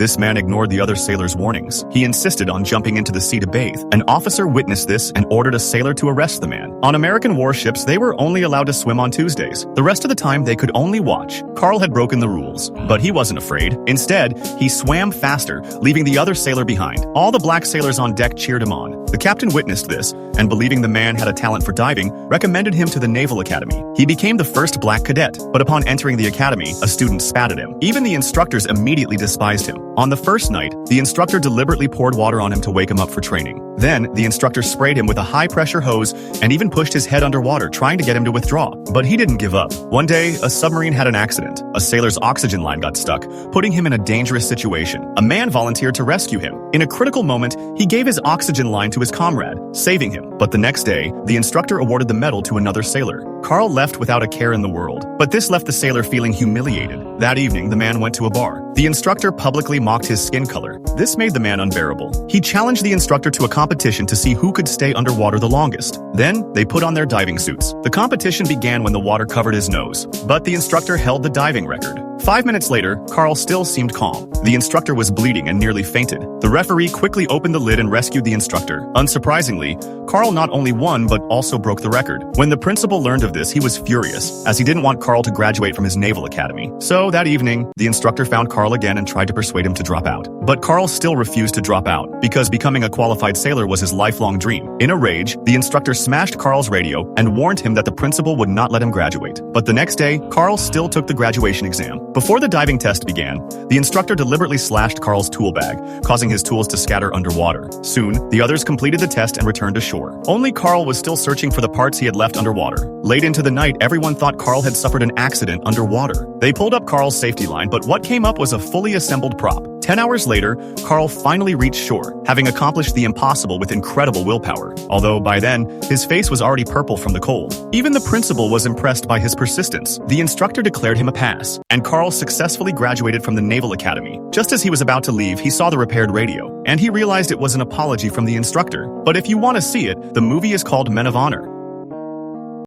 This man ignored the other sailors' warnings. He insisted on jumping into the sea to bathe. An officer witnessed this and ordered a sailor to arrest the man. On American warships, they were only allowed to swim on Tuesdays. The rest of the time, they could only watch. Carl had broken the rules, but he wasn't afraid. Instead, he swam faster, leaving the other sailor behind. All the black sailors on deck cheered him on. The captain witnessed this, and believing the man had a talent for diving, recommended him to the Naval Academy. He became the first black cadet, but upon entering the academy, a student spat at him. Even the instructors immediately despised him. On the first night, the instructor deliberately poured water on him to wake him up for training. Then, the instructor sprayed him with a high-pressure hose and even pushed his head underwater, trying to get him to withdraw. But he didn't give up. One day, a submarine had an accident. A sailor's oxygen line got stuck, putting him in a dangerous situation. A man volunteered to rescue him. In a critical moment, he gave his oxygen line to his comrade, saving him. But the next day, the instructor awarded the medal to another sailor. Carl left without a care in the world, but this left the sailor feeling humiliated. That evening, the man went to a bar. The instructor publicly mocked his skin color. This made the man unbearable. He challenged the instructor to a competition to see who could stay underwater the longest. Then, they put on their diving suits. The competition began when the water covered his nose, but the instructor held the diving record. 5 minutes later, Carl still seemed calm. The instructor was bleeding and nearly fainted. The referee quickly opened the lid and rescued the instructor. Unsurprisingly, Carl not only won but also broke the record. When the principal learned of this, he was furious, as he didn't want Carl to graduate from his naval academy. So that evening, the instructor found Carl again and tried to persuade him to drop out. But Carl still refused to drop out, because becoming a qualified sailor was his lifelong dream. In a rage, the instructor smashed Carl's radio and warned him that the principal would not let him graduate. But the next day, Carl still took the graduation exam. Before the diving test began, the instructor deliberately slashed Carl's tool bag, causing his tools to scatter underwater. Soon, the others completed the test and returned to shore. Only Carl was still searching for the parts he had left underwater. Late into the night, everyone thought Carl had suffered an accident underwater. They pulled up Carl's safety line, but what came up was a fully assembled prop. 10 hours later, Carl finally reached shore, having accomplished the impossible with incredible willpower. Although by then, his face was already purple from the cold. Even the principal was impressed by his persistence. The instructor declared him a pass, and Carl successfully graduated from the Naval Academy. Just as he was about to leave, he saw the repaired radio, and he realized it was an apology from the instructor. But if you want to see it, the movie is called Men of Honor.